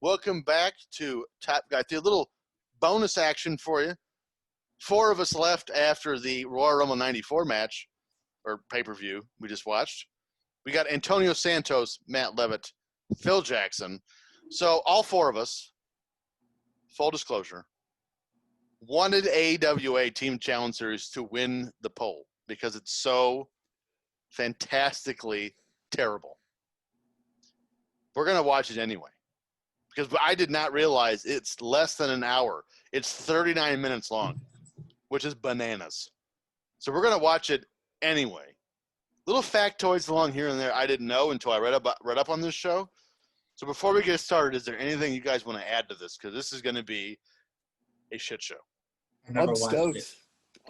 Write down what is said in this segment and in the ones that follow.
Welcome back to Top Guy. A little bonus action for you. 4 of us left after the Royal Rumble 94 match, or pay-per-view we just watched. We got Antonio Santos, Matt Levitt, Phil Jackson. So all 4 of us, full disclosure, wanted AWA Team Challenge Series to win the poll because it's so fantastically terrible. We're going to watch it anyway because I did not realize it's less than an hour. It's 39 minutes long, which is bananas. So we're going to watch it anyway. Little factoids along here and there I didn't know until I read up on this show. So before we get started, is there anything you guys want to add to this? Because this is going to be a shit show. I'm stoked.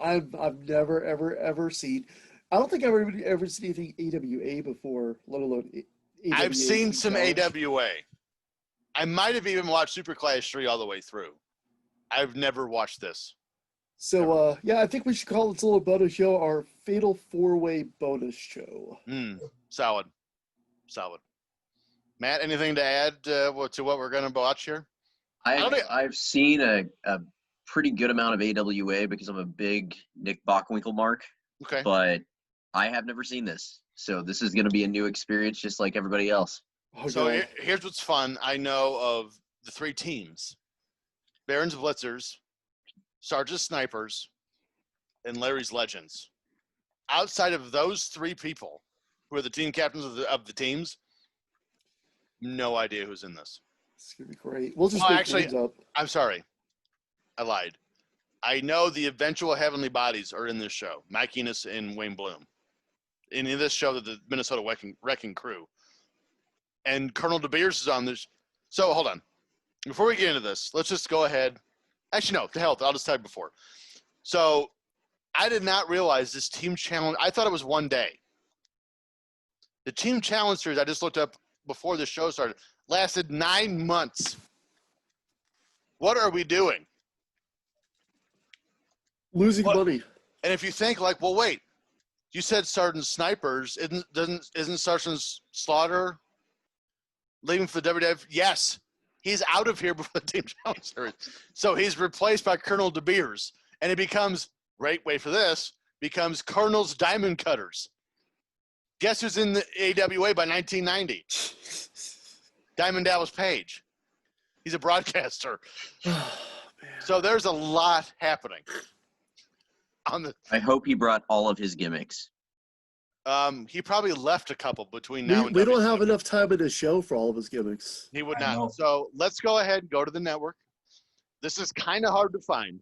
I've never ever seen. I don't think I've ever seen anything AWA before, let alone AWA. I've seen some AWA. I might have even watched Super Clash 3 all the way through. I've never watched this. So yeah, I think we should call this little bonus show our Fatal 4-Way bonus show. Solid. Matt, anything to add to what we're going to watch here? I've seen a pretty good amount of AWA because I'm a big Nick Bockwinkel mark. Okay. But I have never seen this. So this is going to be a new experience just like everybody else. Oh, so here's what's fun. I know of the 3 teams. Baron's Blitzers, Sarge's Snipers, and Larry's Legends. Outside of those 3 people, who are the team captains of the teams, no idea who's in this. It's going to be great. We'll just make names up. I'm sorry. I lied. I know the eventual Heavenly Bodies are in this show. Mike Enos and Wayne Bloom. In this show, the Minnesota Wrecking Crew. And Colonel De Beers is on this. So, hold on. Before we get into this, let's just go ahead. Actually, no, to hell, I'll just tell you before. So, I did not realize this team challenge. I thought it was one day. The team challenge series, I just looked up before the show started, lasted 9 months. What are we doing? Losing money. And if you think like, well, wait, you said Sergeant Snipers, isn't Sergeant Slaughter leaving for the WWF? Yes, he's out of here before the team challenge series. So he's replaced by Colonel De Beers, and it becomes wait for this, becomes Colonel's Diamond Cutters. Guess who's in the AWA by 1990? Diamond Dallas Page. He's a broadcaster. So there's a lot happening. I hope he brought all of his gimmicks. He probably left a couple between now and we don't have enough time in the show for all of his gimmicks. He would not. So let's go ahead and go to the network. This is kind of hard to find.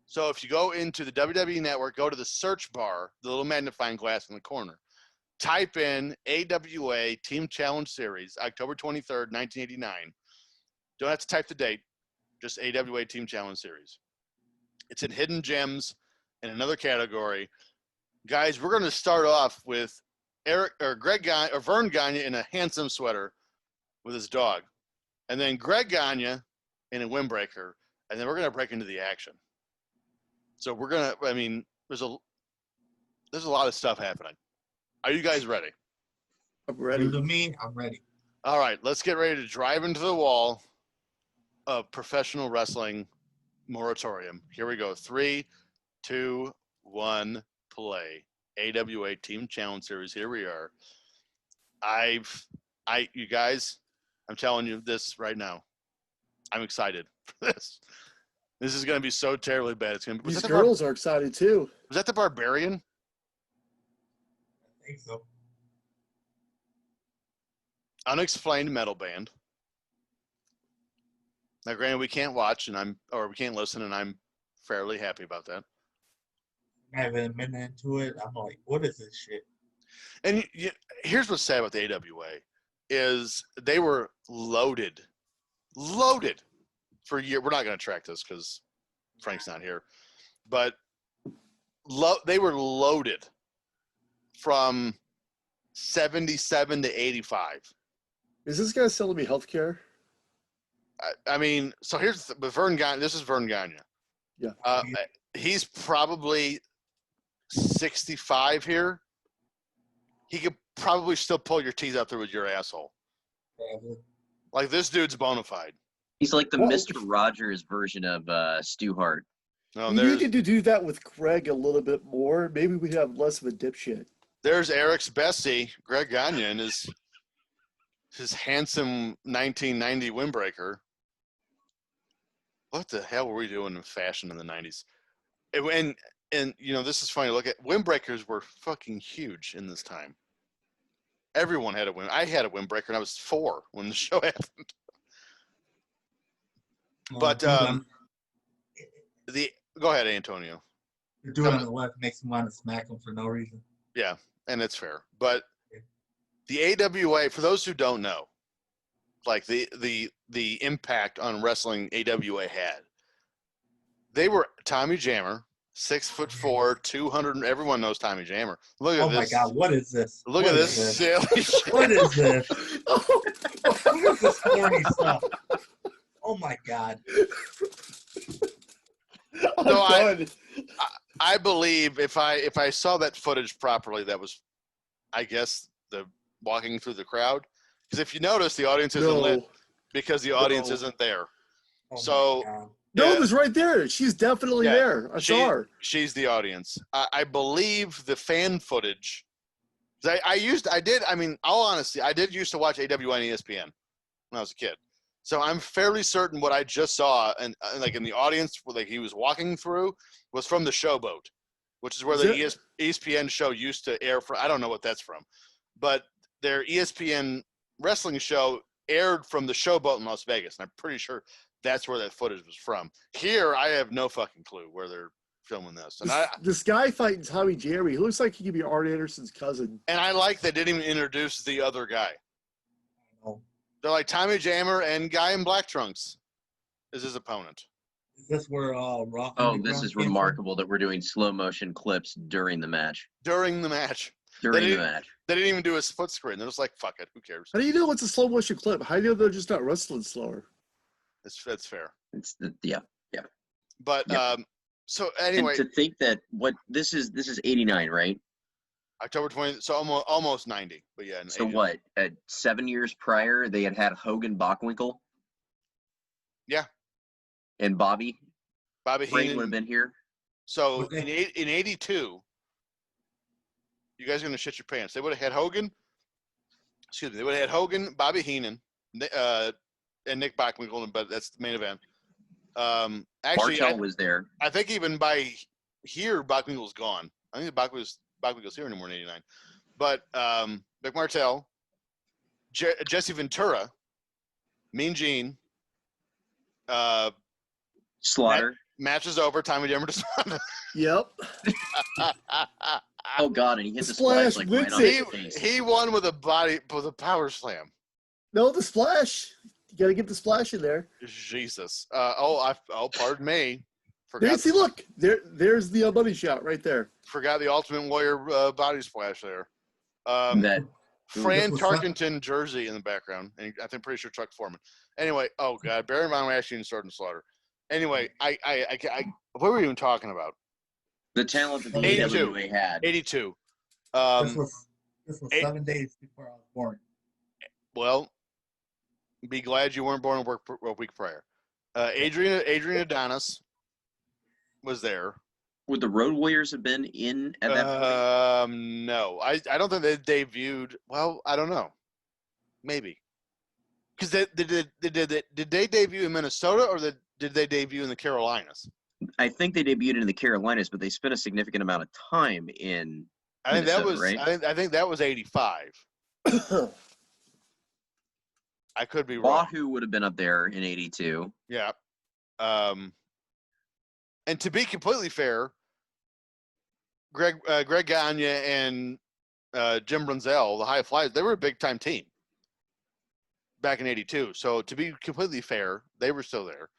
So if you go into the WWE Network, go to the search bar, the little magnifying glass in the corner. Type in AWA Team Challenge Series, October 23rd, 1989. Don't have to type the date, just AWA Team Challenge Series. It's in Hidden Gems in another category. Guys, we're going to start off with Vern Gagne in a handsome sweater with his dog. And then Greg Gagne in a windbreaker. And then we're going to break into the action. So we're going to, there's a lot of stuff happening. Are you guys ready? I'm ready. To me, I'm ready. All right, let's get ready to drive into the wall of professional wrestling moratorium. Here we go. 3, 2, 1, play. AWA Team Challenge Series. Here we are. You guys, I'm telling you this right now. I'm excited for this. This is going to be so terribly bad. It's going to be. These girls are excited too. Was that the Barbarian? I think so. Unexplained metal band. Now, granted, we can't watch we can't listen, and I'm fairly happy about that. I haven't been into it. I'm like, what is this shit? And here's what's sad about the AWA is they were loaded for a year. We're not going to track this because Frank's not here, but they were loaded from 77 to 85. Is this guy selling me healthcare? So here's Vern Gagne. This is Vern Gagne. Yeah. He's probably 65 here. He could probably still pull your teeth out there with your asshole. Probably. Like, this dude's bona fide. He's like the Well- Mr. Rogers version of Stu Hart. No, We there's needed to do that with Craig a little bit more. Maybe we'd have less of a dipshit. there's Eric's bestie, Greg Gagne, and his handsome 1990 windbreaker. What the hell were we doing in fashion in the 90s? And you know, this is funny. Look at windbreakers were fucking huge in this time. Everyone had a wind. I had a windbreaker, and I was 4 when the show happened. But go ahead, Antonio. You're doing it on the left makes me want to smack him for no reason. Yeah, and it's fair. But the AWA, for those who don't know, like the impact on wrestling AWA had, they were Tommy Jammer, 6'4", 200. Everyone knows Tommy Jammer. Look at Oh this. my God, what is this? Look What at is this silly shit. What is this? What is this corny stuff? Oh my God. I'm No, done. I believe if I saw that footage properly, that was, I guess, the walking through the crowd. Because if you notice, the audience isn't lit because the audience No. isn't there. Oh my So God. No, yeah. it was right there. She's definitely Yeah, there. I saw her. She's the audience. I believe the fan footage. All honesty, I did used to watch AWA and ESPN when I was a kid. So I'm fairly certain what I just saw and like in the audience, where like he was walking through, was from the Showboat, which is where the ESPN show used to air from. I don't know what that's from, but their ESPN wrestling show aired from the Showboat in Las Vegas, and I'm pretty sure that's where that footage was from. Here, I have no fucking clue where they're filming this, and This guy fighting Tommy Jammer, he looks like he could be Art Anderson's cousin. I like they didn't even introduce the other guy. Oh, They're like Tommy Jammer and guy in black trunks is his opponent. is this where Rock? Oh, Underground this is came from? remarkable that we're doing slow motion clips during the match. During the match, During They the didn't- match. they didn't even do a split screen. They're just like, fuck it, who cares? How do you know it's a slow motion clip? How do you know they're just not wrestling slower? That's fair. It's the yeah. But Yep. so anyway, And to think that what this is 89, right? October 20th, so almost 90. But yeah. in So 80. what? 7 years prior, they had Hogan Bockwinkel. Yeah. And Bobby. Bobby Frank would have Heenan. been here. So Okay. in 82, you guys are gonna shit your pants. They would have had Hogan. Excuse me. They would have had Hogan, Bobby Heenan, and Nick Bockwinkel, but that's the main event. Actually, Martel was there. I think even by here, Bockwinkel's gone. I think Bockwinkel's here anymore in '89. But Vic Martel, Jesse Ventura, Mean Gene. Slaughter. Match is over. Tommy Jammer to Yep. Oh God! And he hit the Splash splash like wins right on his it. face. he won with a power slam. No, the splash. You got to get the splash in there. Jesus. Pardon me. There, see, look. There's the money shot right there. Forgot the Ultimate Warrior body splash there. That Fran This was Tarkenton jersey in the background, and I think pretty sure Chuck Foreman. Anyway, oh God, Barry Von Raschke and Sergeant Slaughter. Anyway, I what were we even talking about? the talent that the 82. AWA had. 82. This was 7 days before I was born. Well, be glad you weren't born a week prior. Adrian Adonis was there. Would the Road Warriors have been in at that point? No, I don't think they debuted. Well, I don't know. Maybe because did they debut in Minnesota or did they debut in the Carolinas? I think they debuted in the Carolinas, but they spent a significant amount of time in. I think that Minnesota, was right? I think that was 85. I could be wrong. Wahoo would have been up there in 82. Yeah. And to be completely fair, Greg Gagne and Jim Brunzell, the High Flyers, they were a big time team back in 82. So to be completely fair, they were still there.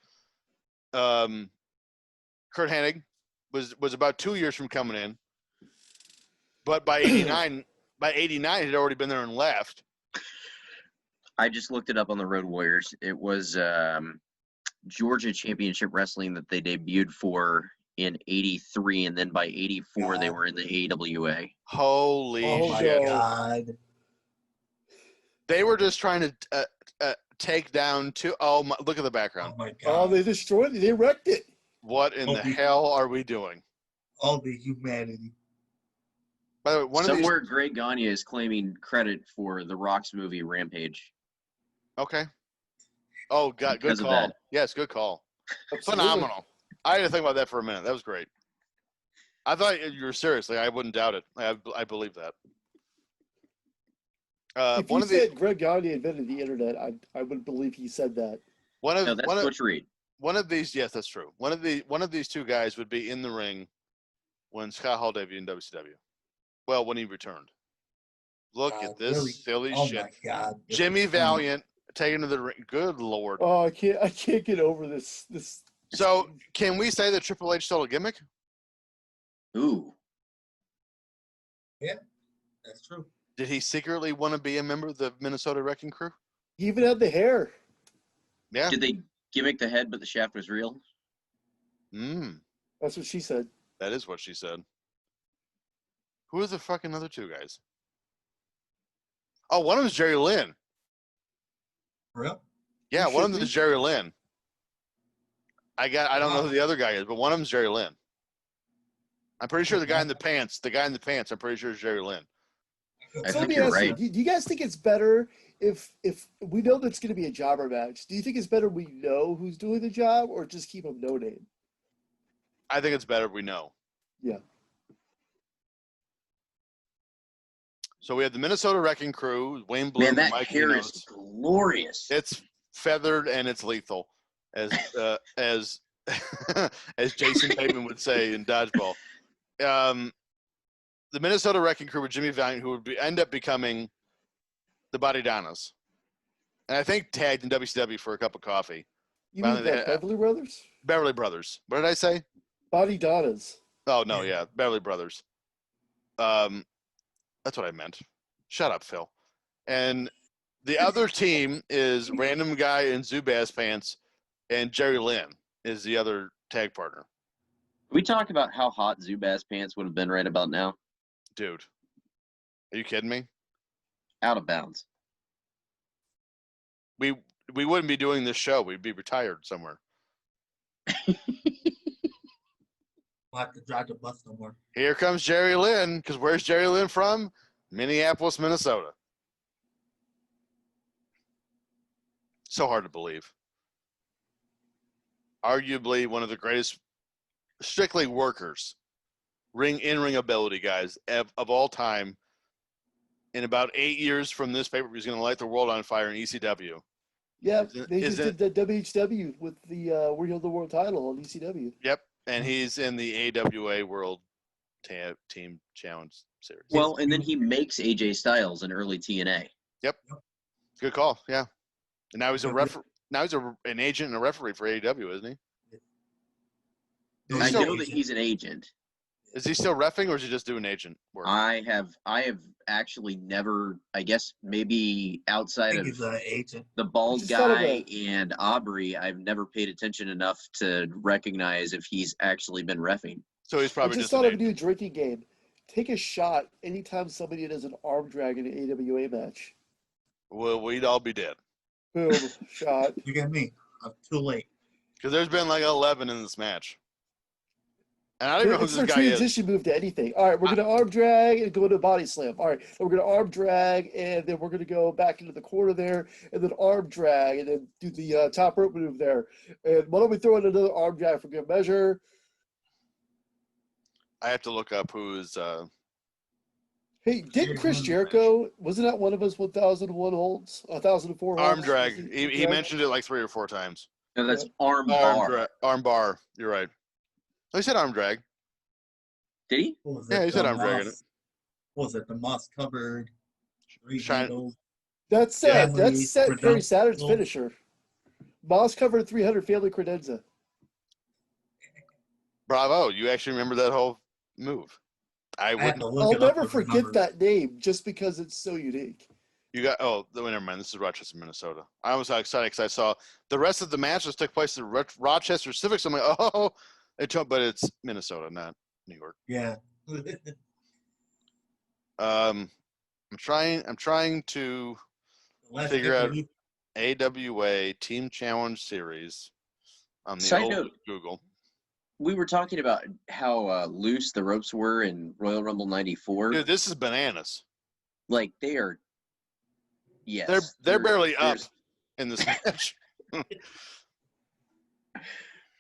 Kurt Hennig was about 2 years from coming in. But by 89, he'd already been there and left. I just looked it up on the Road Warriors. It was Georgia Championship Wrestling that they debuted for in 83, and then by 84 they were in the AWA. Holy Oh my shit. God. They were just trying to take down two. Oh, my, look at the Oh background. my Oh, God. they destroyed it. They wrecked it. What in the Okay. hell are we doing? All the humanity. By the way, one of these. Somewhere Greg Gagne is claiming credit for The Rock's movie Rampage. Okay. Oh, God, good Because of call. that. Yes, good call. Absolutely. Phenomenal. I had to think about that for a minute. That was great. I thought you were serious. Like, I wouldn't doubt it. I believe that. If you said Greg Gagne invented the internet, I would believe he said that. No, that's Butch Reed. One of these, yes, that's true. One of these two guys would be in the ring when Scott Hall debuted in WCW. Well, when he returned. Look Wow, at this really? silly Oh shit. my God. Jimmy Valiant taken to the ring. Good Lord. Oh, I can't get over this. So, can we say that Triple H stole a gimmick? Ooh. That's true. Did he secretly want to be a member of the Minnesota Wrecking Crew? He even had the hair. Yeah. Did they gimmick the head, but the shaft was real? That's what she said. That is what she said. Who are the fucking other two guys? Oh, one of them is Jerry Lynn. For real? Yeah, He one of should them be. is Jerry Lynn. I don't know Wow. who the other guy is, but one of them is Jerry Lynn. I'm pretty sure the guy in the pants, I'm pretty sure is Jerry Lynn. I So let think me you're ask you, right. do you guys think it's better if we know that's going to be a jobber match? Do you think it's better we know who's doing the job or just keep them no name? I think it's better if we know. Yeah. So we have the Minnesota Wrecking Crew, Wayne Bloom, Man, that Mike hair Enos. is glorious. It's feathered and it's lethal, as as Jason Bateman would say in Dodgeball. The Minnesota Wrecking Crew with Jimmy Valiant, who would end up becoming the Body Donnas, and I think tagged in WCW for a cup of coffee. You Finally, mean they the had- Beverly Brothers? Beverly Brothers. What did I say? Body Donnas. Oh no, yeah, Beverly Brothers. That's what I meant. Shut up, Phil. And the other team is random guy in Zubaz pants, and Jerry Lynn is the other tag partner. We talk about how hot Zubaz pants would have been right about now. Dude, are you kidding me? Out of bounds. We wouldn't be doing this show. We'd be retired somewhere. We'll have to drive the bus no more. Here comes Jerry Lynn, because where's Jerry Lynn from? Minneapolis, Minnesota. So hard to believe. Arguably one of the greatest strictly workers, in-ring ability guys of all time. In about 8 years from this paper, he's going to light the world on fire in ECW. Yeah, Isn't- they just isn't- did the WHW with the where he held the world title on ECW. Yep, and he's in the AWA World Team Challenge Series. Well, and then he makes AJ Styles in early TNA. Good call. Yeah, and now he's a ref. Now he's an agent and a referee for AEW, isn't he? No, He's I still- know that he's an agent. Is he still reffing, or is he just doing agent work? I have actually never, I guess maybe I outside think of he's an agent. the bald Just thought of guy and Aubrey, I've never paid attention enough to recognize if he's actually been reffing. So he's I probably just just thought an of a new agent. drinking game. Take a shot anytime somebody does an arm drag in an AWA match. Well, we'd all be dead Boom, shot. Look at me. I'm too late. because there's been like 11 in this match, and I don't even know who It's this their guy is. transition move to anything. All right, we're going to arm drag and go to body slam. All right, then we're going to arm drag, and then we're going to go back into the corner there, and then arm drag, and then do the top rope move there. And why don't we throw in another arm drag for good measure? I have to look up who's. Hey, didn't Chris Jericho, wasn't that one of his 1001 holds? 1004 holds? Arm drag. Was He drag? mentioned it like 3 or 4 times. No, that's Yeah. arm bar. Arm bar. You're right. Oh, he said arm drag. Did he? What was Yeah, it? he said The I'm dragging moss- What was it? The moss covered. Shine- That's Family Seth Perry Credenza. Saturn's finisher. Moss covered 300 family credenza. Bravo. You actually remember that whole move. I I had wouldn't. to look I'll it up never to forget remember. that name just because it's so unique. You got. Oh, never mind. This is Rochester, Minnesota. I was excited because I saw the rest of the matches took place at Rochester Civics. I'm like, oh, but it's Minnesota, not New York. Yeah. I'm trying to Last Figure out- pay-per-view- AWA Team Challenge Series on the Side old note, Google. we were talking about how loose the ropes were in Royal Rumble 94. Dude, this is bananas. Like, they are, yes. They're barely up there's- in this match.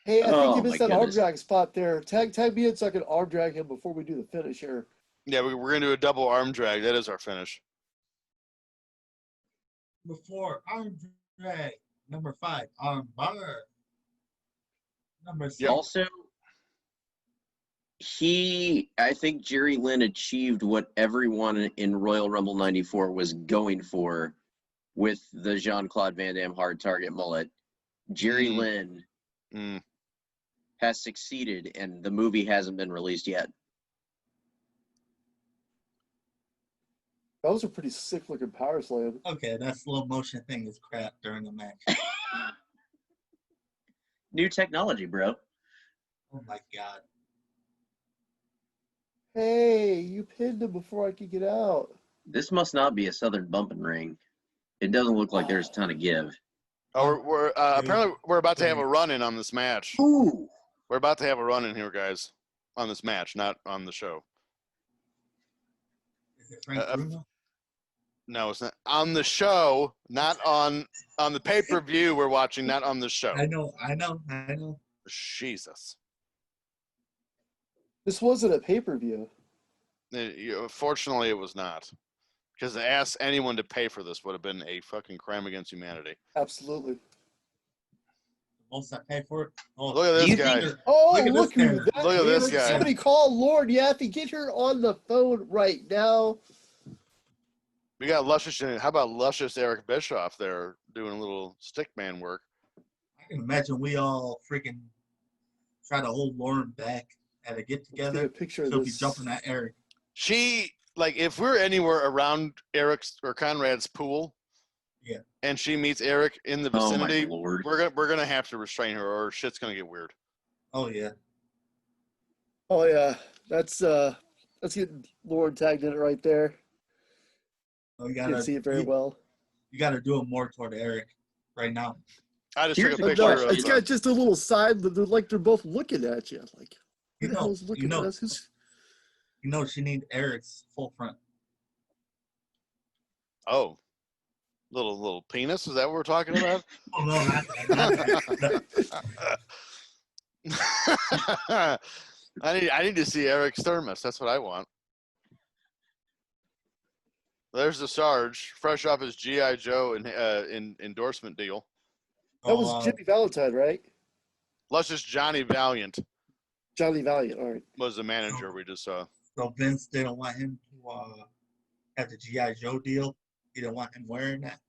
Hey, I think Oh, you my missed that arm goodness. drag spot there. Tag me in so I can arm drag him before we do the finish here. Yeah, we're going to do a double arm drag. That is our finish. Before arm drag, number 5, arm bar. Number 6. Also, I think Jerry Lynn achieved what everyone in Royal Rumble 94 was going for with the Jean-Claude Van Damme hard target mullet. Jerry Lynn has succeeded, and the movie hasn't been released yet. That was a pretty sick looking power slam. Okay, that slow motion thing is crap during the match. New technology, bro. Oh my god. Hey, you pinned him before I could get out. This must not be a Southern bumping ring. It doesn't look like there's a ton of give. Oh, we're apparently we're about to have a run-in on this match. Ooh. We're about to have a run-in here, guys, on this match, not on the show. Is it Frank Bruno? No, it's not on the show, not on the pay-per-view we're watching, not on the show. I know. Jesus. This wasn't a pay-per-view. Fortunately, it was not. Because to ask anyone to pay for this would have been a fucking crime against humanity. Absolutely. The most I pay for it. Oh, Look at this guy. Oh, Look at look this who guy. that Look at is. this guy. Somebody call Lord Yaffe. Get her on the phone right now. We got Luscious. How about Luscious Eric Bischoff there doing a little stickman work? I can imagine we all freaking try to hold Lauren back at a get Let's together. get a picture of She'll be this. jumping at Eric. She, like, if we're anywhere around Eric's or Conrad's pool, Yeah. and she meets Eric in the Oh, my vicinity, Lord. we're gonna have to restrain her, or shit's gonna get weird. Oh yeah. Oh yeah, that's getting Lord tagged in it right there. Oh, you Didn't see it very you, well. You gotta do it more toward Eric right now. I just Here's took a the picture question. of. It's got just a little side that they're like they're both looking at you. Like, who You the hell know, is looking you know, at us? Who's... you know she need Eric's full front. Oh, little penis. Is that what we're talking about? Oh no, not that. I need to see Eric Sturmus. That's what I want. There's the Sarge, fresh off his GI Joe in endorsement deal. That was Jimmy Valentine, right? Luscious Johnny Valiant Johnny Valiant. All right. was the manager we just saw. So Vince didn't want him to have the GI Joe deal. He didn't want him wearing that.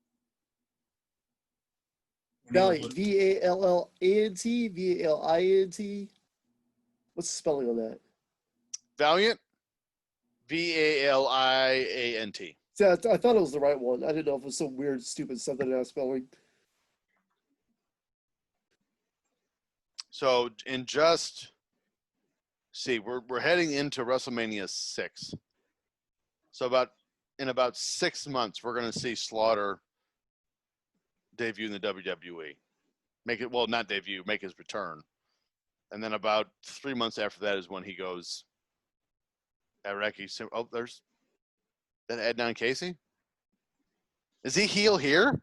Valiant. Vallant. Valiant. What's the spelling on that? Valiant, Valiant. See, I thought it was the right one. I didn't know if it was some weird, stupid stuff that I was spelling. So we're heading into WrestleMania 6. So in about 6 months, we're going to see Slaughter debut in the WWE. Not debut, make his return. And then about 3 months after that is when he goes. There's that Adnan Casey. Is he heel here?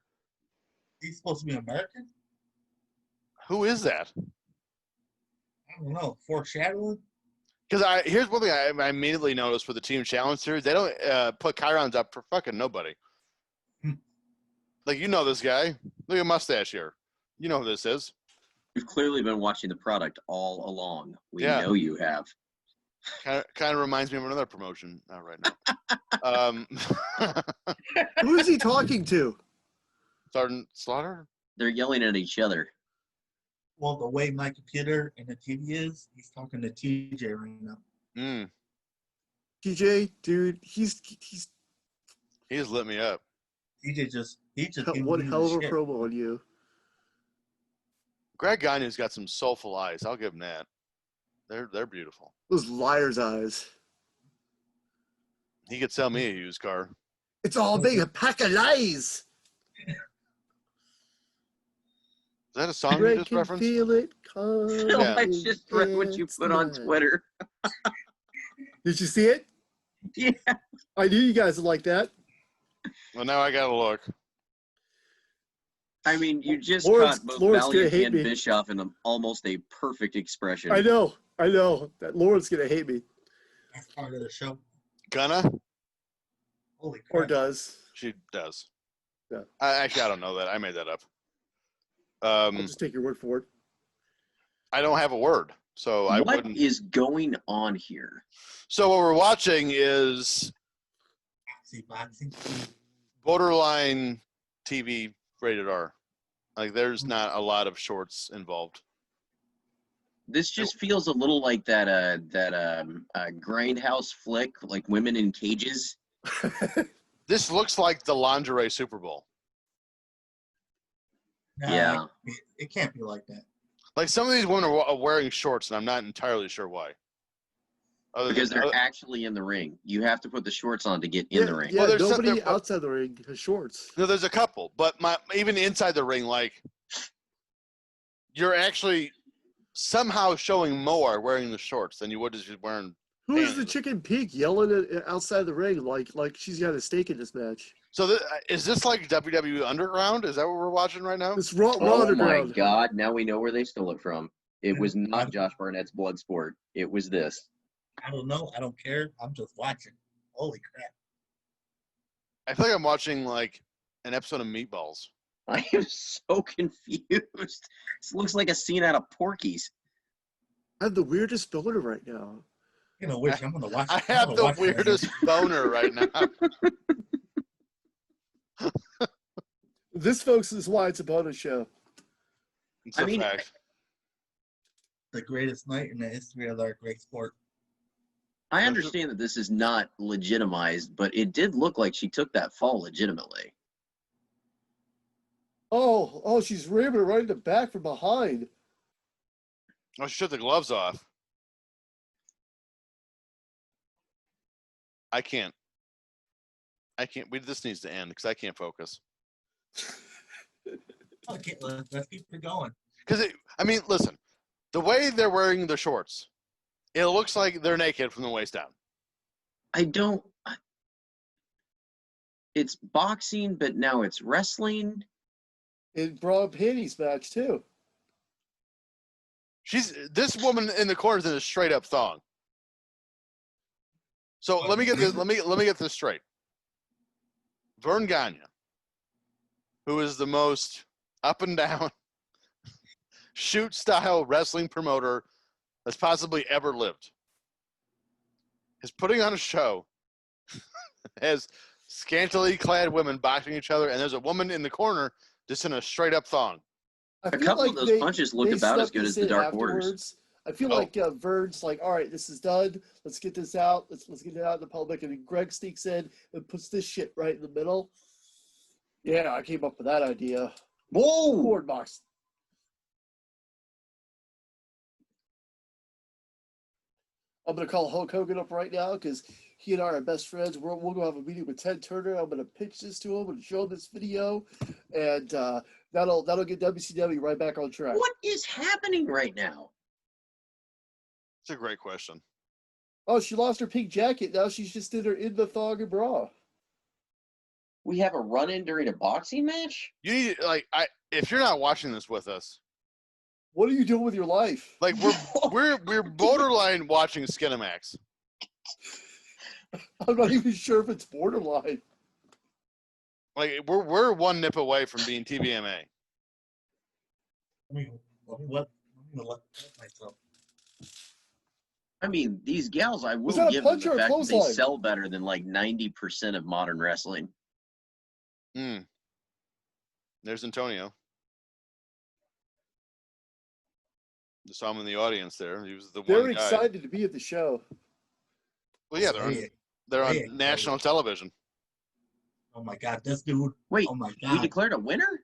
He's supposed to be American? Who is that? I don't know. Foreshadowing? Because here's one thing I immediately noticed for the Team Challenge Series. They don't put chyrons up for fucking nobody. Like, you know this guy. Look at mustache here. You know who this is. You've clearly been watching the product all along. We Yeah. know you have. Kind of reminds me of another promotion right now. Who is he talking to? Sergeant Slaughter? They're yelling at each other. Well, the way my computer and the TV is, he's talking to TJ right now. TJ, dude, he's He just lit me up. TJ he just gave one me hell of a the shit. promo on you. Greg Gagne's got some soulful eyes. I'll give him that. They're beautiful. Those liar's eyes. He could sell me a used car. It's all being a pack of lies. that a song you Greg just can referenced? feel it Phil, coming. I just read what you put on tonight. Twitter. Did you see it? Yeah. I knew you guys would like that. Well, now I gotta look. I mean, you just Lawrence- caught both Lawrence gonna Valiant hate and me. Bischoff in almost a perfect expression. I know. That Lauren's gonna hate me, That's part of the show. Gonna? Holy or crap. does. She does. Yeah. I don't know that. I made that up. I'll just take your word for it. I don't have a word, so I What wouldn't. is going on here? So what we're watching is Boxing. borderline TV rated R. Like, there's not a lot of shorts involved. This just feels a little like that grindhouse flick, like Women in Cages. This looks like the lingerie Super Bowl. Nah, Yeah. It can't be like that. Like, some of these women are wearing shorts, and I'm not entirely sure why. Because they're actually in the ring. You have to put the shorts on to get in the ring. Yeah, Well, there's nobody some- outside the ring has shorts. No, there's a couple, but even inside the ring, like, you're actually somehow showing more wearing the shorts than you would just wearing. Who is the Pants. chicken pig yelling outside the ring like she's got a stake in this match? So is this like WWE Underground? Is that what we're watching right now? It's Raw Oh my Underground. God! Now we know where they stole it from. It was not Josh Barnett's Bloodsport. It was this. I don't know. I don't care. I'm just watching. Holy crap. I feel like I'm watching like an episode of Meatballs. I am so confused. This looks like a scene out of Porky's. I have the weirdest boner right now. You know which I'm gonna watch. I I'm have gonna the watch it. weirdest boner right now. This, folks, is why it's a bonus show. It's I a mean, fact. The greatest night in the history of our great sport. I understand that this is not legitimized, but it did look like she took that fall legitimately. Oh, she's ramming her right in the back from behind. Oh, she took the gloves off. I can't. This needs to end because I can't focus. Okay, let's keep it going. Because listen, the way they're wearing the shorts, it looks like they're naked from the waist down. It's boxing, but now it's wrestling. In bra and panties match too. This woman in the corner is in a straight up thong. So let me get this. Let me get this straight. Vern Gagne, who is the most up and down shoot style wrestling promoter that's possibly ever lived, is putting on a show as scantily clad women boxing each other, and there's a woman in the corner just in a straight up thong. I A feel couple like of those punches look they about as snuck good this as the in Dark Orders. afterwards. I feel Oh. like Vern's like, all right, this is done. Let's get this out. Let's get it out in the public. And then Greg sneaks in and puts this shit right in the middle. Yeah, I came up with that idea. Whoa! Cord box. I'm gonna call Hulk Hogan up right now because he and I are best friends. We'll go have a meeting with Ted Turner. I'm gonna pitch this to him and show him this video, and that'll get WCW right back on track. What is happening right now? It's a great question. Oh, she lost her pink jacket. Now she's just in the thong and bra. We have a run-in during a boxing match? You need if you're not watching this with us, What are you doing with your life? like we're borderline watching Skinamax. I'm not even sure if it's borderline. Like we're one nip away from being TBMA. Let me let myself. I mean, these gals, I will Was that a give them punch the or a fact that they clothesline? sell better than like 90% of modern wrestling. There's Antonio. Just saw him in the audience there. He was the They're one guy. excited to be at the show. Well, yeah, they're on Hey, national television. Oh my God, this dude. Wait, Oh my we God. declared a winner?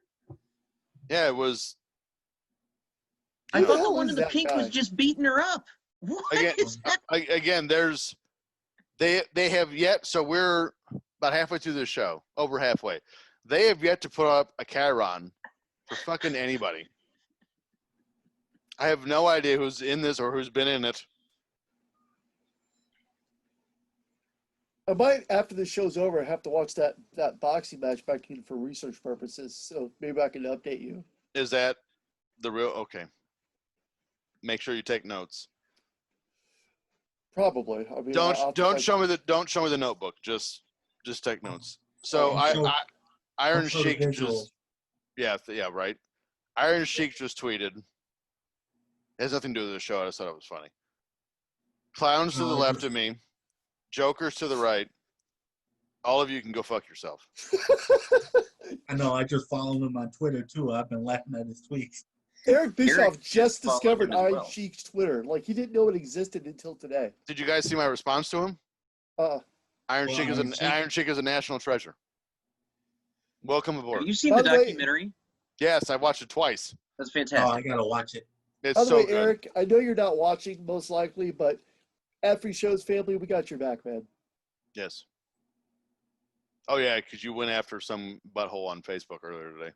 Yeah, it was I Who the thought the hell one is in the that pink was guy? just beating her up. What Again- is that? again. There's they have yet. So we're about halfway through the show, over halfway. They have yet to put up a Chiron for fucking anybody. I have no idea who's in this or who's been in it. I might, after the show's over, have to watch that boxing match back in for research purposes. So maybe I can update you. Is that the real? Okay. Make sure you take notes. Probably. I mean, Don't show me the notebook. Just take notes. So Iron Sheik just yeah right. Iron Sheik just tweeted. It has nothing to do with the show. I just thought it was funny. Clowns to the left of me, jokers to the right. All of you can go fuck yourself. I know. I just follow him on Twitter too. I've been laughing at his tweets. Eric Bischoff just followed discovered him as Iron well. Sheik's Twitter. Like, he didn't know it existed until today. Did you guys see my response to him? Iron Sheik is a national treasure. Welcome aboard. Have you seen By the the way- documentary? Yes, I watched it twice. That's Oh, fantastic. I gotta watch it. It's By the so way, good. Eric, I know you're not watching, most likely, but at Free Shows Family, we got your back, man. Yes. Oh yeah, because you went after some butthole on Facebook earlier today.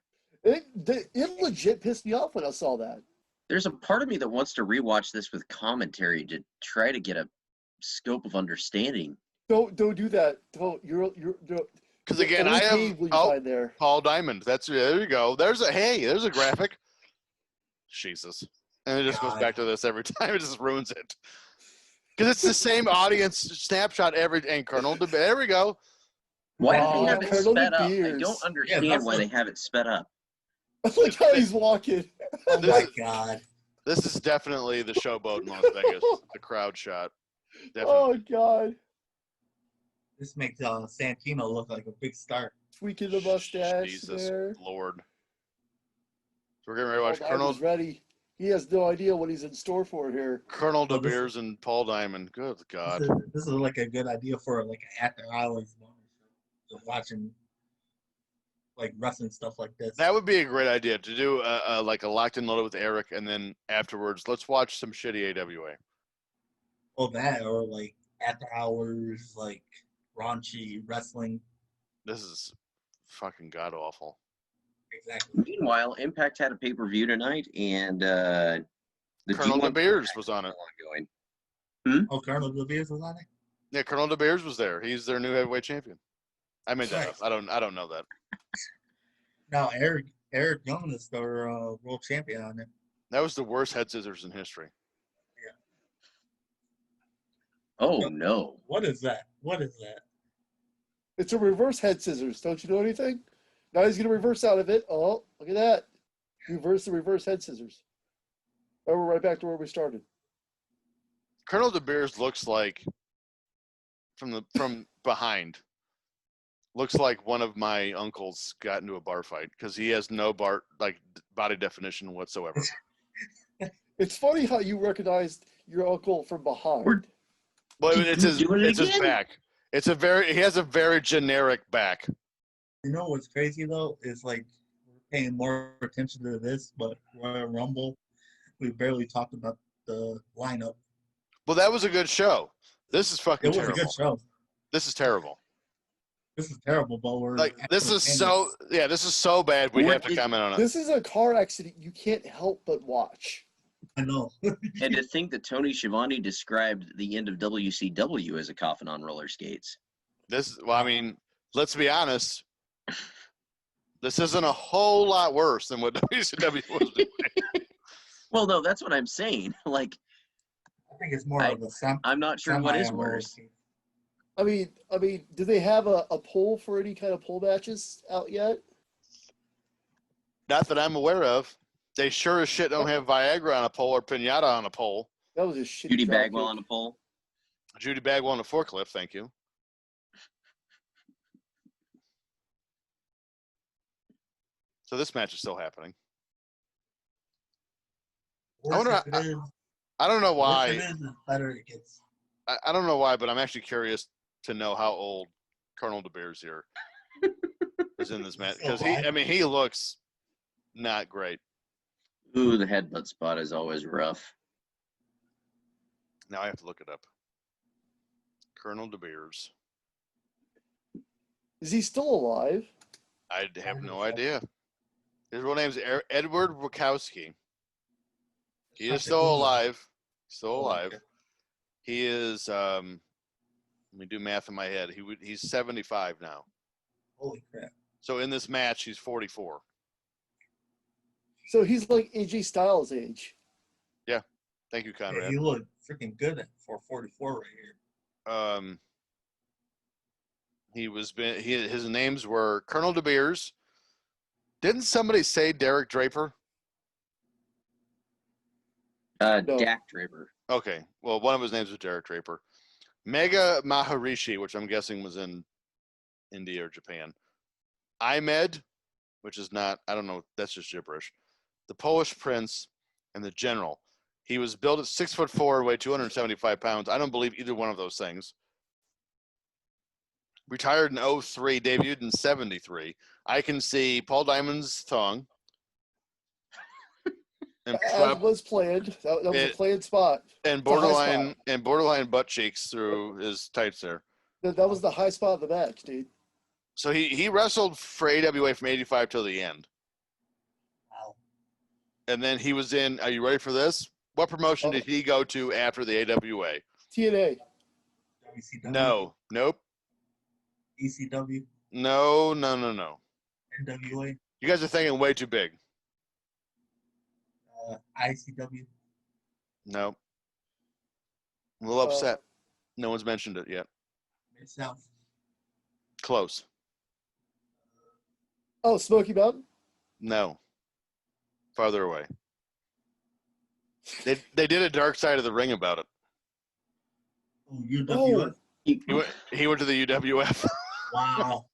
It legit pissed me off when I saw that. There's a part of me that wants to rewatch this with commentary to try to get a scope of understanding. Don't do that. Don't. Because again, I have find there. Paul Diamond. There you go. There's a graphic. Jesus, and it just goes back to this every time. It just ruins it. Because it's the same audience snapshot and Colonel. There we go. Why Wow, do they have it Colonel sped up? I Beers. don't understand why they have it sped up. Look how he's walking. Oh my god. This is definitely the showboat in Las Vegas. The crowd shot. Definitely. Oh God. This makes Santino look like a big star. Tweaking the mustache Jesus there. Lord. So we're getting ready to watch Paul Colonel Diamond's ready. He has no idea what he's in store for here. Colonel Well, De Beers and Paul Diamond. Good God. This is like a good idea for like an after hours moment. Just watching like wrestling stuff like this. That would be a great idea to do like a locked and loaded with Eric, and then afterwards, let's watch some shitty AWA. Or that, or like after hours, like raunchy wrestling. This is fucking god awful. Exactly. Meanwhile, Impact had a pay-per-view tonight, and the Colonel De Beers was on it. Ongoing. Oh, Colonel De Beers was on it. Yeah, Colonel De Beers was there. He's their new heavyweight champion. I made that up. I don't know that. Now Eric Young is their world champion on it. That was the worst head scissors in history. Oh no! What is that? What is that? It's a reverse head scissors. Don't you know anything? Now he's gonna reverse out of it. Oh, look at that. Reverse the reverse head scissors. Oh, we're right back to where we started. Colonel De Beers looks like from behind. Looks like one of my uncles got into a bar fight because he has no body definition whatsoever. It's funny how you recognized your uncle from behind. Well, it's his back. He has a very generic back. You know what's crazy though is like we're paying more attention to this, but Royal Rumble, we barely talked about the lineup. Well, that was a good show. This is fucking It was terrible. a good show. This is terrible. This is terrible, but we're This is so bad. We have to comment on it. This is a car accident you can't help but watch. I know. And to think that Tony Schiavone described the end of WCW as a coffin on roller skates. I mean, let's be honest. This isn't a whole lot worse than what WCW was doing. Well, no, that's what I'm saying. Like, I think it's more of a I'm not sure what is worse. I mean, do they have a poll for any kind of poll matches out yet? Not that I'm aware of. They sure as shit don't have Viagra on a pole or Pinata on a pole. That was a shitty Judy drop Bagwell kick. on a pole. Judy Bagwell on a forklift, thank you. So this match is still happening. I wonder. I don't know why. Better it gets. I don't know why, but I'm actually curious to know how old Colonel De Beers here is in this match because he looks not great. Ooh, the headbutt spot is always rough. Now I have to look it up. Colonel De Beers. Is he still alive? I have no idea. His real name's Edward Wachowski. He is still alive. Still Oh, alive. okay. He is. Let me do math in my head. He's 75 now. Holy crap. So in this match, he's 44. So he's like AJ Styles' age. Thank you, Yeah, Conrad. you look freaking good for 44 right here. His names were Colonel De Beers. Didn't somebody say Derek Draper? No. Dak Draper. Okay. Well, one of his names was Derek Draper. Mega Maharishi, which I'm guessing was in India or Japan. Ahmed, which is not, I don't know, that's just gibberish. The Polish Prince and the General. He was built at 6'4", weighed 275 pounds. I don't believe either one of those things. Retired in 03, debuted in 73. I can see Paul Diamond's thong. And, As was planned. That was a planned spot. and It's a high borderline butt cheeks through his tights there. That was the high spot of the match, dude. So he wrestled for AWA from 85 till the end. Wow. And then he was in, are you ready for this? What promotion did he go to after the AWA? TNA. WCW. No. Nope. ECW. No. NWA. You guys are thinking way too big. ICW. No. I'm a little upset. No one's mentioned it yet. Mid-South. Close. Oh, Smoky Mountain? No. Farther away. They did a Dark Side of the Ring about it. Oh, UWF. He went to the UWF. Wow.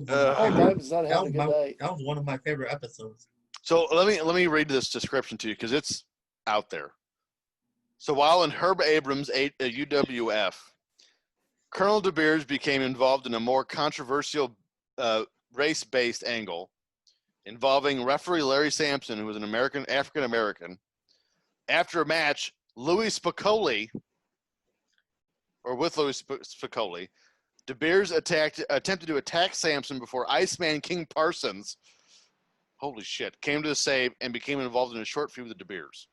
Diamond's not having a good night. That was one of my favorite episodes. So let me read this description to you because it's out there. So while in Herb Abrams' UWF, Colonel De Beers became involved in a more controversial race-based angle involving referee Larry Sampson, who was an African American. After a match, Louis Spicoli, De Beers attempted to attack Sampson before Iceman King Parsons, holy shit, came to the save and became involved in a short feud with De Beers.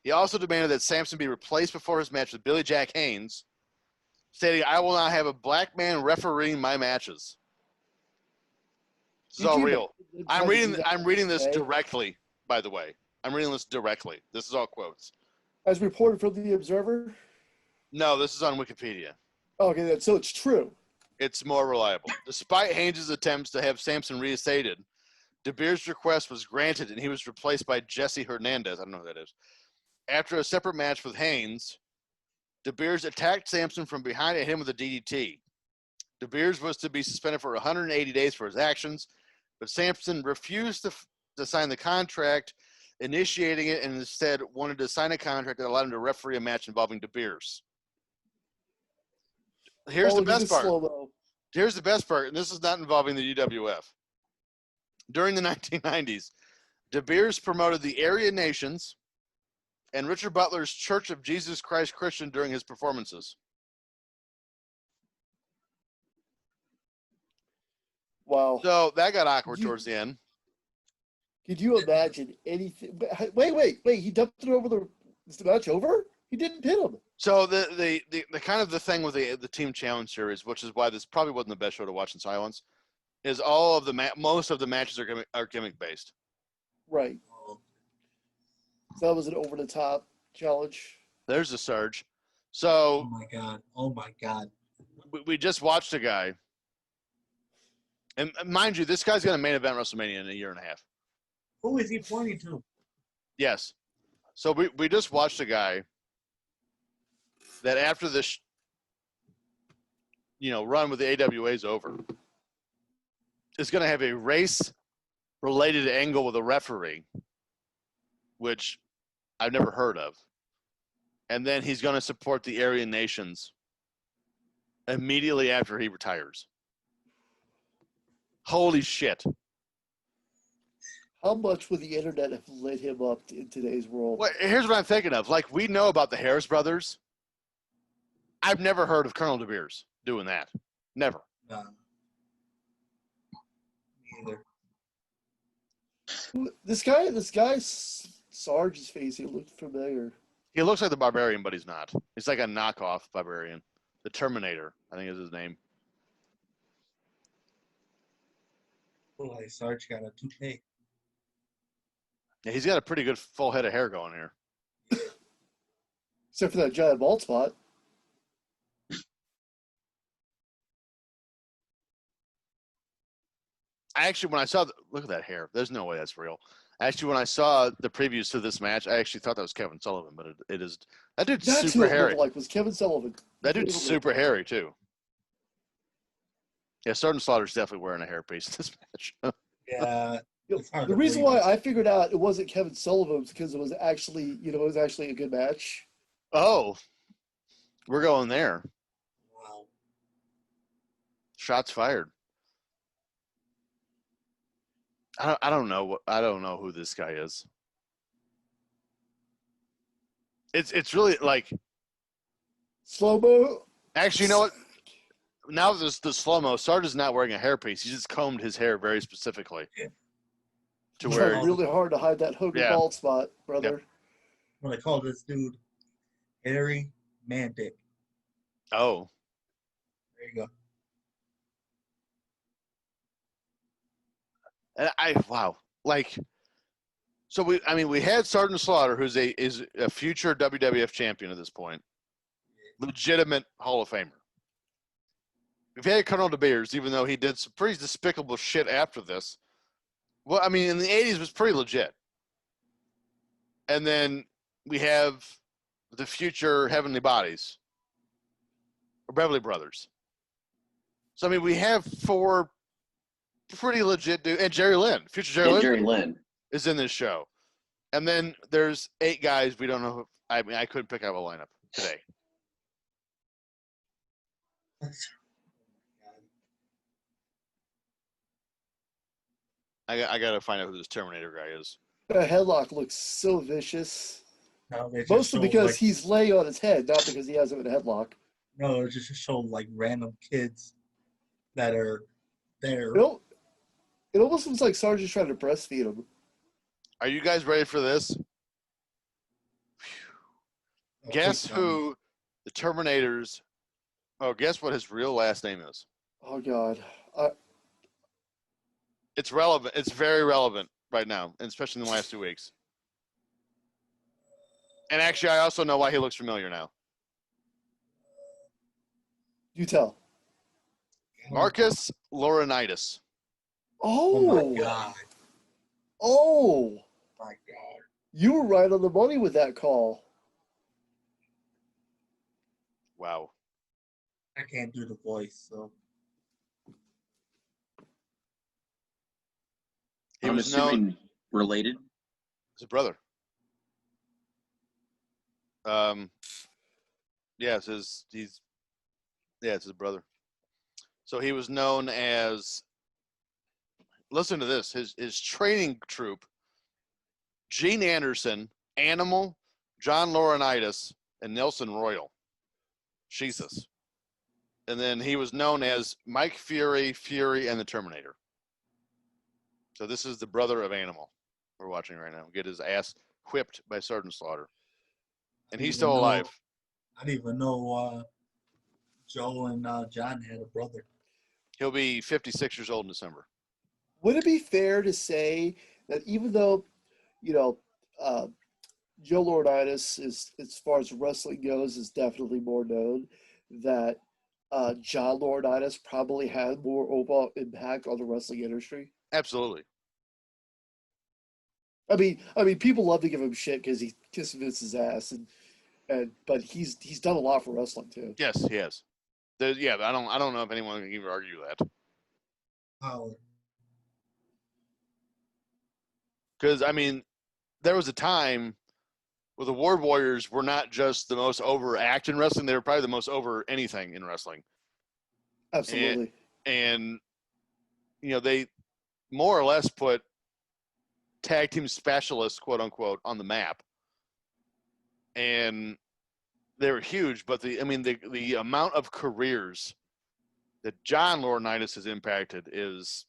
He also demanded that Sampson be replaced before his match with Billy Jack Haynes, stating, "I will not have a black man refereeing my matches." This is all real. I'm reading this directly, by the way. I'm reading this directly. This is all quotes. As reported from the Observer? No, this is on Wikipedia. Okay, so it's true. It's more reliable. Despite Haynes' attempts to have Sampson reinstated, De Beers' request was granted and he was replaced by Jesse Hernandez. I don't know who that is. After a separate match with Haynes, De Beers attacked Sampson from behind and hit him with a DDT. De Beers was to be suspended for 180 days for his actions, but Sampson refused to sign the contract, initiating it, and instead wanted to sign a contract that allowed him to referee a match involving De Beers. Here's the best part. Here's the best part, and this is not involving the UWF. During the 1990s, De Beers promoted the Aryan Nations and Richard Butler's Church of Jesus Christ Christian during his performances. Wow. So that got awkward towards the end. Could you imagine anything? Wait. He dumped it over is the match over? He didn't pin him. So the kind of the thing with the Team Challenge series, which is why this probably wasn't the best show to watch in silence, is all of most of the matches are gimmick based. Right. So that was an over the top challenge. There's a surge. So Oh my god. We just watched a guy, and mind you, this guy's going to main event WrestleMania in a year and a half. Who is he pointing to? Yes. So we just watched a guy that after this, run with the AWA is over, is going to have a race-related angle with a referee, which I've never heard of. And then he's going to support the Aryan Nations immediately after he retires. Holy shit. How much would the internet have lit him up in today's world? Well, here's what I'm thinking of. Like, we know about the Harris brothers. I've never heard of Colonel De Beers doing that. Never. No. Me either. This guy, Sarge's face, he looked familiar. He looks like the Barbarian, but he's not. He's like a knockoff Barbarian. The Terminator, I think is his name. Look like Sarge got a toupee. Yeah, he's got a pretty good full head of hair going here. Except for that giant bald spot. Actually, when I saw, look at that hair. There's no way that's real. Actually, when I saw the previews to this match, I actually thought that was Kevin Sullivan, but it is. That dude's That's super who it hairy. looked like was Kevin Sullivan. That dude's super hairy too. Yeah, Sergeant Slaughter's definitely wearing a hairpiece in this match. Yeah. It's hard The to reason believe why I figured out it wasn't Kevin Sullivan was because it was actually, a good match. Oh, we're going there. Wow. Shots fired. I don't know who this guy is. It's really like Slow-mo. actually, you know what? Now there's the slow mo. Sarge is not wearing a hairpiece. He just combed his hair very specifically to Tried where really hard to hide that Hogan Yeah. bald spot, brother. When I call this dude Hairy Man Dick. oh There you go. and wow like so we had Sergeant Slaughter who's is a future WWF champion at this point, legitimate Hall of Famer. We've had Colonel De Beers, even though he did some pretty despicable shit after this. Well, I mean, in the 80s, it was pretty legit. And then we have the future Heavenly Bodies, or Beverly Brothers. So, I mean, we have 4 pretty legit dudes. And Jerry Lynn, future Jerry And Lynn Jerry Lynn. is in this show. And then there's 8 guys we don't know. Who, I mean, I couldn't pick out a lineup today. I got to find out who this Terminator guy is. That headlock looks so vicious. No, they just Mostly show, because like, he's laying on his head, not because he has him in a headlock. No, it just show like random kids that are there. It almost looks like Sarge is trying to breastfeed him. Are you guys ready for this? Oh, Guess please, who the Terminator's. Oh, guess what his real last name is? Oh, God. It's relevant. It's very relevant right now, and especially in the last 2 weeks. And actually, I also know why he looks familiar now. You tell. Marcus Laurinaitis. Oh Oh. my god. Oh. My god. You were right on the money with that call. Wow. I can't do the voice, so He I'm was known assuming related. as a brother. Yeah, it's his brother. So he was known as, listen to this, his training troop, Gene Anderson, Animal, John Laurinaitis, and Nelson Royal. Jesus. And then he was known as Mike Fury, and the Terminator. So this is the brother of Animal we're watching right now. Get his ass whipped by Sergeant Slaughter. And he's still alive. I didn't even know Joe and John had a brother. He'll be 56 years old in December. Would it be fair to say that even though, Joe Laurinaitis is, as far as wrestling goes, is definitely more known, that John Laurinaitis probably had more overall impact on the wrestling industry? Absolutely. I mean, people love to give him shit because he kissed Vince's ass, but he's done a lot for wrestling too. Yes, he has. Yeah, I don't know if anyone can even argue that. How? Because I mean, there was a time where the War Warriors were not just the most over act in wrestling; they were probably the most over anything in wrestling. Absolutely. And they more or less put tag team specialists, quote unquote, on the map. And they were huge, but the amount of careers that John Laurinaitis has impacted is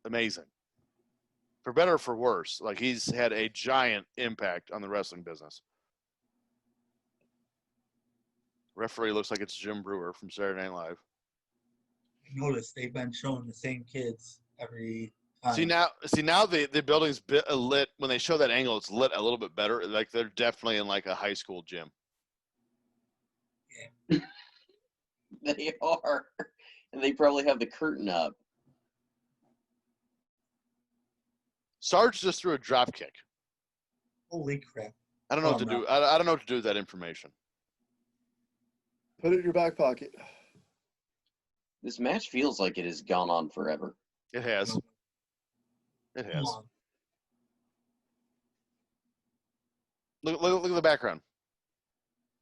amazing. for better or for worse. Like, he's had a giant impact on the wrestling business. Referee looks like it's Jim Brewer from Saturday Night Live. Notice they've been showing the same kids every time. See now the building's lit. When they show that angle, it's lit a little bit better. Like, they're definitely in like a high school gym. Yeah. They are, and they probably have the curtain up. Sarge just threw a drop kick. Holy crap! I don't know what to do. I don't know what to do with that information. Put it in your back pocket. This match feels like it has gone on forever. It has. It Come has. on. Look at the background.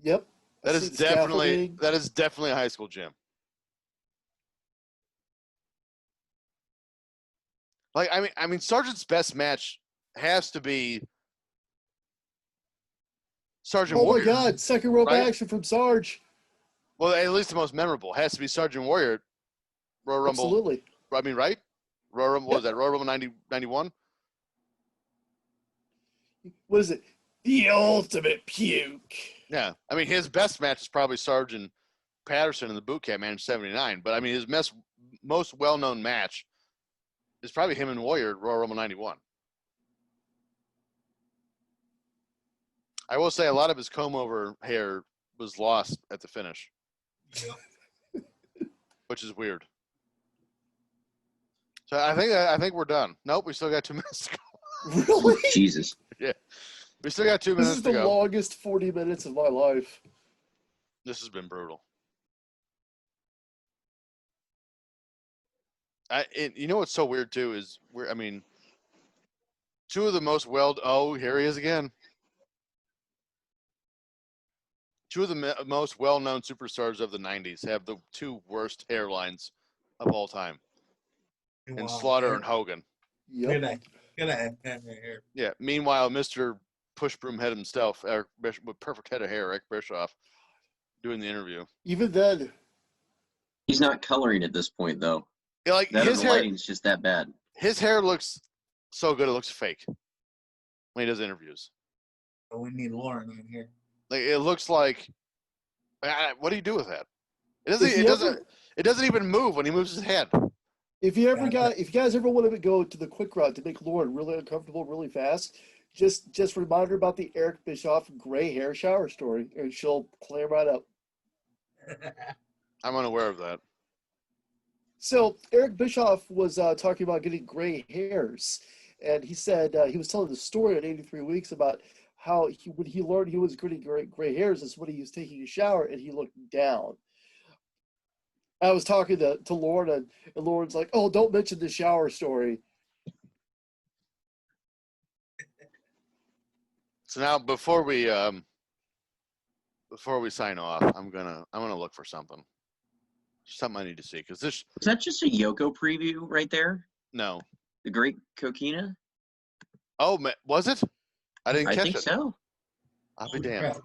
Yep. That I is see the scaffolding. definitely a high school gym. Like, I mean, Sergeant's best match has to be Sergeant Oh Warrior. my God! Second rope right? action from Sarge. Well, at least the most memorable has to be Sergeant Warrior. Royal Rumble. Absolutely. I mean, right? Royal Rumble. What Yep. was that? Royal Rumble 91? What is it? The ultimate puke. Yeah. I mean, his best match is probably Sergeant Patterson in the Boot Camp match 79. But I mean, his most well-known match is probably him and Warrior at Royal Rumble 91. I will say a lot of his comb-over hair was lost at the finish, Yep. which is weird. So I think we're done. Nope, we still got 2 minutes to go. Really? Jesus. We still got 2 This minutes is to the go. longest 40 minutes of my life. This has been brutal. You know what's so weird too is I mean, two of the most here he is again. Two of the most well-known superstars of the 90s have the 2 worst hairlines of all time. Wow. And Slaughter and Hogan. Yep. Get a head hair. Yeah. Meanwhile, Mr. Push Broom Head himself, Eric Bischoff, with perfect head of hair, Eric Bischoff, doing the interview. Even then, He's not coloring at this point, though. Yeah, like That his the hair, lighting's just that bad. his hair looks so good it looks fake when he does interviews. But we need Lauren on here. Like, it looks like, what do you do with that? It doesn't even move when he moves his head. if you guys ever want to go to the quick route to make Lauren really uncomfortable really fast, just remind her about the Eric Bischoff gray hair shower story, and she'll clam right up. I'm unaware of that. So Eric Bischoff was talking about getting gray hairs, and he said he was telling the story on 83 Weeks about how when he learned he was getting gray hairs is when he was taking a shower and he looked down. I was talking to Lauren, and Lauren's like, "Oh, don't mention the shower story." So now before we sign off, I'm gonna look for something I need to see because this. Is that just a Yoko preview right there? No. The Great Coquina? Oh, was it? I didn't catch I think it. so. I'll be Holy damned. crap.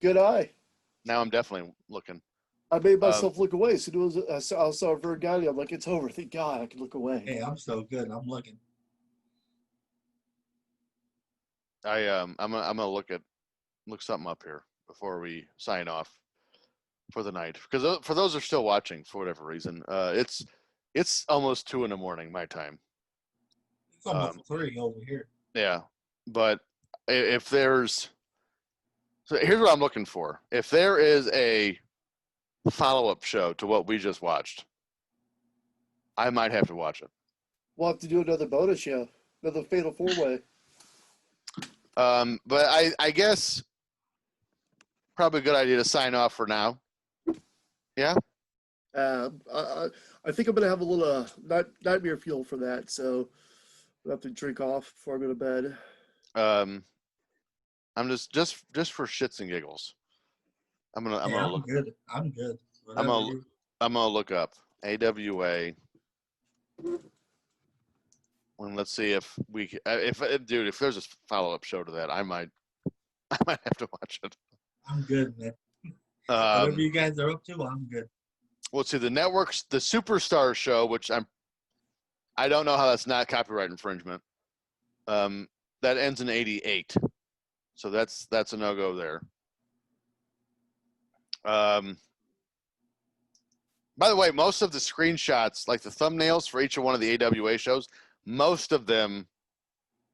Good eye. Now I'm definitely looking. I made myself look away. So I saw Vergani. I'm like, it's over. Thank God I can look away. Hey, I'm so good. I'm looking. I'm gonna look something up here before we sign off for the night because for those who are still watching for whatever reason, it's almost 2 a.m. my time. It's almost 3 over here. Yeah, but if there's so here's what I'm looking for. If there is a follow-up show to what we just watched, I might have to watch it. We'll have to do another bonus show, another Fatal 4-Way. But I guess probably a good idea to sign off for now. Yeah. I think I'm gonna have a little nightmare fuel for that, so I'll have to drink off before I go to bed. I'm just for shits and giggles. I'm gonna look. Good. I'm good. I'm gonna look up AWA. And let's see if if there's a follow-up show to that, I might have to watch it. I'm good, man. Whatever you guys are up to, I'm good. Well, see the network's the Superstar show, which I don't know how that's not copyright infringement. That ends in 88. So that's a no-go there. By the way, most of the screenshots, like the thumbnails for each of one of the AWA shows, most of them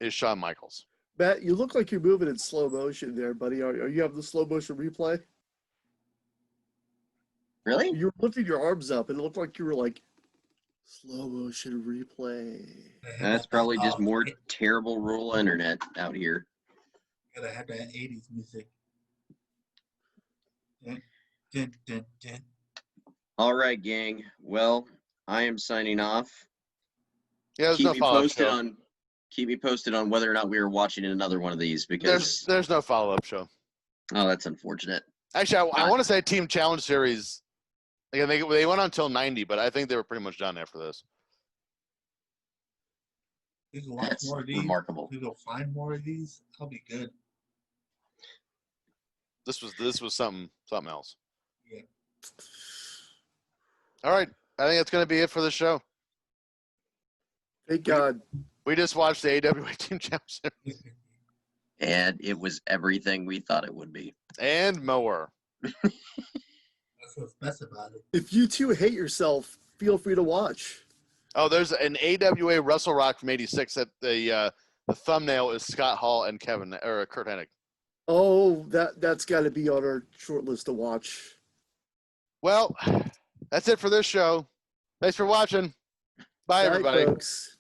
is Shawn Michaels. Matt, you look like you're moving in slow motion there, buddy. Are you having the slow motion replay? Really? You were lifting your arms up, and it looked like you were like slow motion replay. That's probably just more terrible rural internet out here. Gotta have that 80s music. Dun, dun, dun, dun. All right, gang. Well, I am signing off. Yeah, there's Keep no me follow-up posted show. on keep me posted on whether or not we are watching another one of these because There's no follow-up show. oh, that's unfortunate. Actually, I want to say Team Challenge Series. Again, they went on until 90, but I think they were pretty much done after this. We can watch That's more of these. remarkable. We go find more of these. I'll be good. This was something else. Yeah. All right, I think that's going to be it for the show. Thank God. We just watched the AWA Team Challenge Series And it was everything we thought it would be. and more. That's what's best about it. If you too hate yourself, feel free to watch. Oh, there's an AWA Wrestle Rock from '86 that the thumbnail is Scott Hall and Kurt Hennig. Oh, that's got to be on our short list to watch. Well, that's it for this show. Thanks for watching. Bye, Bye, everybody. folks.